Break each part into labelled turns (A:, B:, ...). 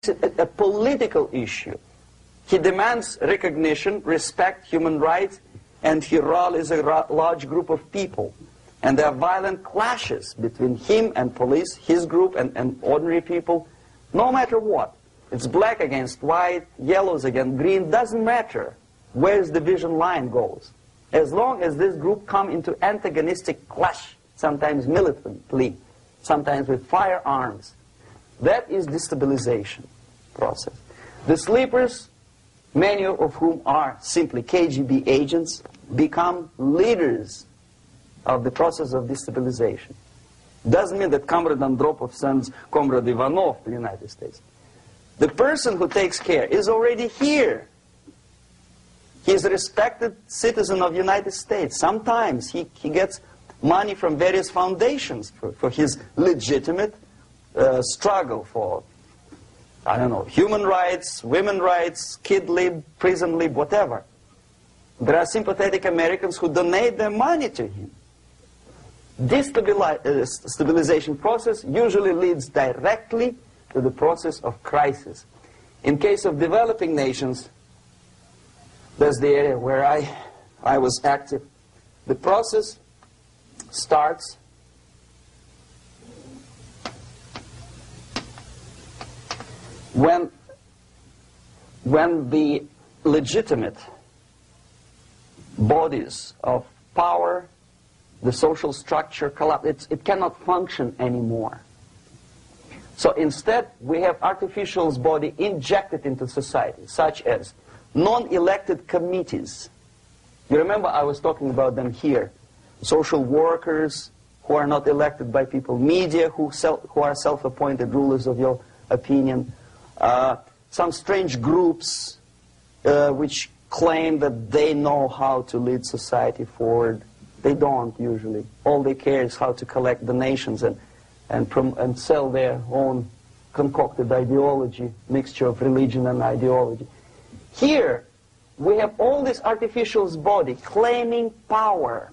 A: it a political issue. He demands recognition, respect, human rights, and he rallies a large group of people. And there are violent clashes between him and police, his group and ordinary people, no matter what. It's black against white, yellows against green, doesn't matter where the division line goes. As long as this group come into antagonistic clash, sometimes militantly, sometimes with firearms, that is destabilization process. The sleepers, many of whom are simply KGB agents, become leaders of the process of destabilization. Doesn't mean that Comrade Andropov sends Comrade Ivanov to the United States. The person who takes care is already here. He is a respected citizen of the United States. Sometimes he gets money from various foundations for his legitimate struggle for, I don't know, human rights, women's rights, kid lib, prison lib, whatever. There are sympathetic Americans who donate their money to him. This stabilization process usually leads directly to the process of crisis. In case of developing nations, that's the area where I was active. The process starts when the legitimate bodies of power, the social structure collapse. It cannot function anymore. So instead, we have artificial body injected into society, such as non-elected committees. You remember I was talking about them here. Social workers who are not elected by people, media who are self-appointed rulers of your opinion, some strange groups which claim that they know how to lead society forward. They don't usually. All they care is how to collect donations and sell their own concocted ideology, mixture of religion and ideology. Here, we have all this artificial body claiming power.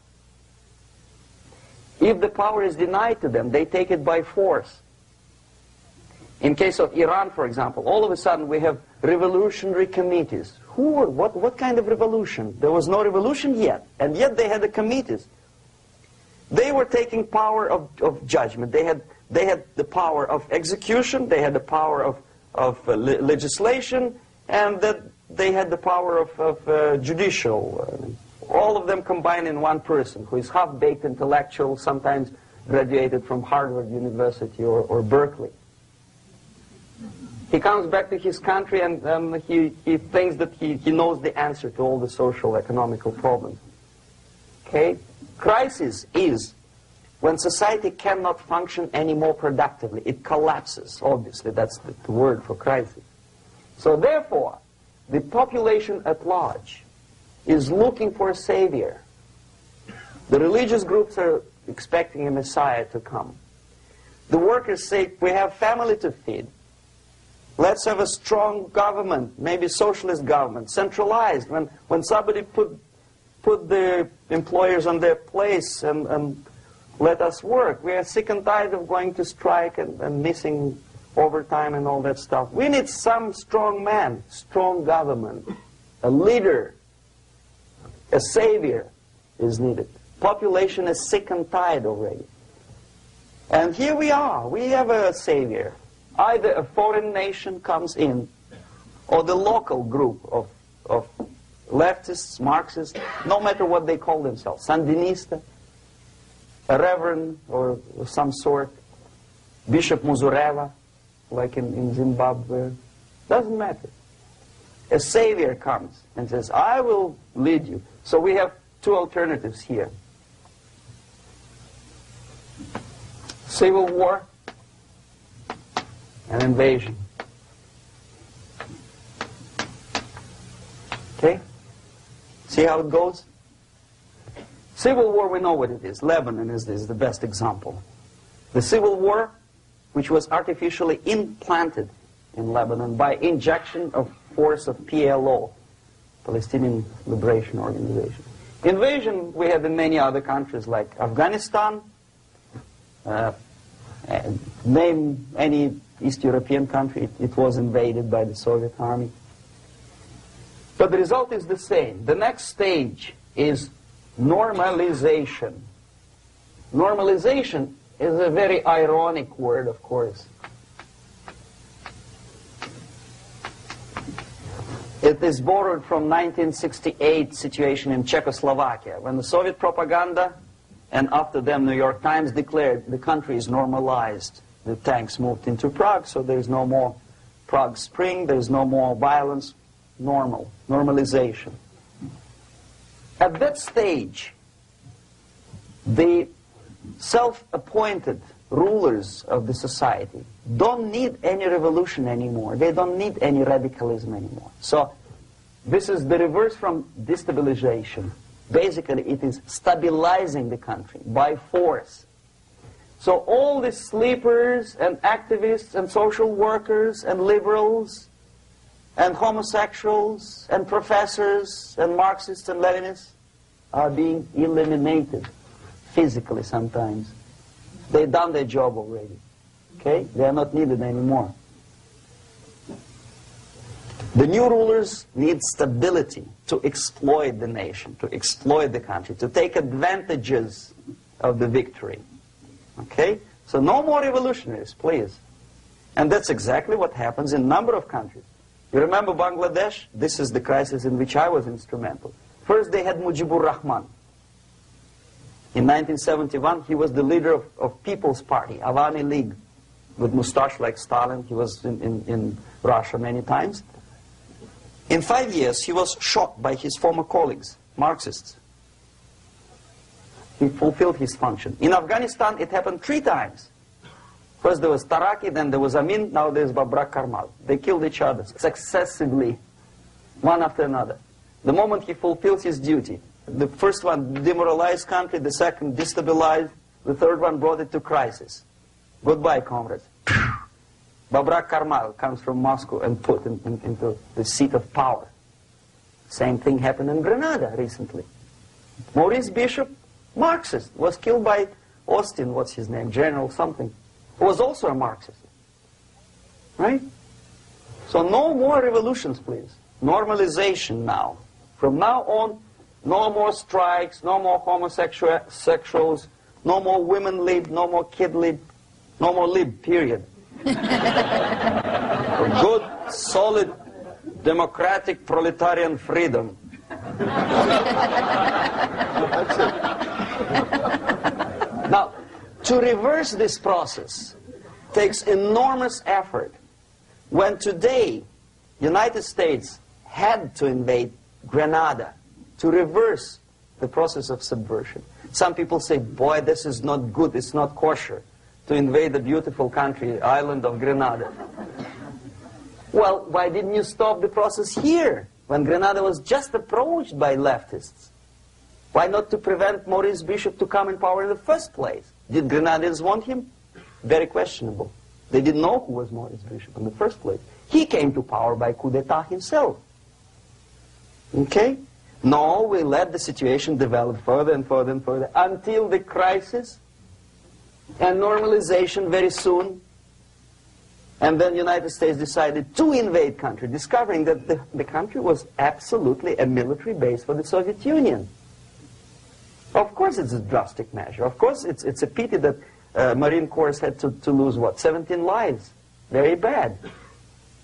A: If the power is denied to them, they take it by force. In case of Iran, for example, all of a sudden we have revolutionary committees. What kind of revolution? There was no revolution yet, and yet they had the committees. They were taking power of judgment. They had the power of execution, they had the power of legislation, and that they had the power of judicial. All of them combined in one person, who is half-baked intellectual, sometimes graduated from Harvard University or Berkeley. He comes back to his country and he thinks that he knows the answer to all the social, economical problems. Okay? Crisis is when society cannot function any more productively. It collapses, obviously. That's the word for crisis. So therefore, the population at large is looking for a savior. The religious groups are expecting a messiah to come. The workers say, we have family to feed. Let's have a strong government, maybe socialist government, centralized, when somebody put the employers on their place and let us work. We are sick and tired of going to strike and missing overtime and all that stuff. We need some strong man, strong government, a leader, a savior is needed. Population is sick and tired already. And here we are. We have a savior. Either a foreign nation comes in, or the local group of leftists, Marxists, no matter what they call themselves, Sandinista, a reverend or some sort, Bishop Muzureva, like in Zimbabwe, doesn't matter. A savior comes and says, I will lead you. So we have two alternatives here. Civil war and invasion. Okay? See how it goes? Civil war, we know what it is. Lebanon is the best example. The civil war, which was artificially implanted in Lebanon by injection of force of PLO, Palestinian Liberation Organization. Invasion we have in many other countries like Afghanistan. Name any East European country. It was invaded by the Soviet army. But the result is the same. The next stage is normalization. Normalization is a very ironic word, of course. It is borrowed from 1968 situation in Czechoslovakia, when the Soviet propaganda and after them New York Times declared the country is normalized. The tanks moved into Prague, so there is no more Prague Spring, there is no more violence. Normalization. At that stage, the self-appointed rulers of the society don't need any revolution anymore. They don't need any radicalism anymore. So this is the reverse from destabilization. Basically, it is stabilizing the country by force. So all the sleepers and activists and social workers and liberals and homosexuals and professors and Marxists and Leninists are being eliminated physically sometimes. They've done their job already. Okay? They are not needed anymore. The new rulers need stability to exploit the nation, to exploit the country, to take advantages of the victory. Okay? So no more revolutionaries, please. And that's exactly what happens in a number of countries. You remember Bangladesh? This is the crisis in which I was instrumental. First they had Mujibur Rahman. In 1971, he was the leader of People's Party, Awami League, with mustache like Stalin. He was in Russia many times. In 5 years, he was shot by his former colleagues, Marxists. He fulfilled his function. In Afghanistan, it happened 3 times. First there was Taraki, then there was Amin, now there's Babrak Karmal. They killed each other successively, one after another. The moment he fulfills his duty, the first one demoralized country, the second destabilized, the third one brought it to crisis. Goodbye, comrades. Babrak Karmal comes from Moscow and put into the seat of power. Same thing happened in Grenada recently. Maurice Bishop, Marxist, was killed by Austin, what's his name, General something, who was also a Marxist. Right? So no more revolutions, please. Normalization now. From now on, no more strikes, no more homosexuals, no more women lib, no more kid lib, no more lib, period. Good, solid, democratic, proletarian freedom. That's it. Now, to reverse this process takes enormous effort. When today, United States had to invade Grenada to reverse the process of subversion. Some people say, boy, this is not good, it's not kosher to invade the beautiful country, island of Grenada. Well, why didn't you stop the process here, when Grenada was just approached by leftists? Why not to prevent Maurice Bishop to come in power in the first place? Did Grenadians want him? Very questionable. They didn't know who was Maurice Bishop in the first place. He came to power by coup d'etat himself. Okay? No, we let the situation develop further and further and further until the crisis and normalization very soon. And then the United States decided to invade country, discovering that the country was absolutely a military base for the Soviet Union. Of course it's a drastic measure. Of course it's a pity that Marine Corps had to lose, what, 17 lives. Very bad.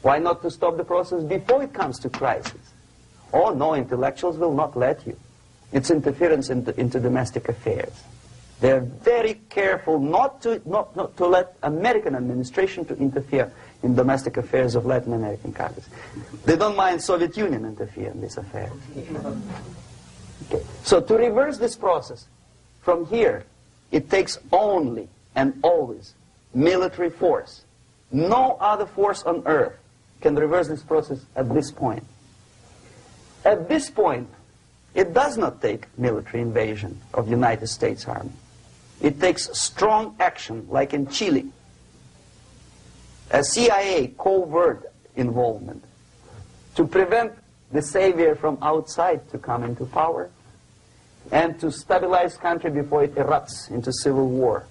A: Why not to stop the process before it comes to crisis? Oh no, intellectuals will not let you. It's interference into domestic affairs. They're very careful not to let American administration to interfere in domestic affairs of Latin American countries. They don't mind Soviet Union interfere in these affairs. Okay. So to reverse this process, from here, it takes only and always military force. No other force on earth can reverse this process at this point. At this point, it does not take military invasion of the United States Army. It takes strong action, like in Chile. A CIA covert involvement to prevent the savior from outside to come into power and to stabilize country before it erupts into civil war.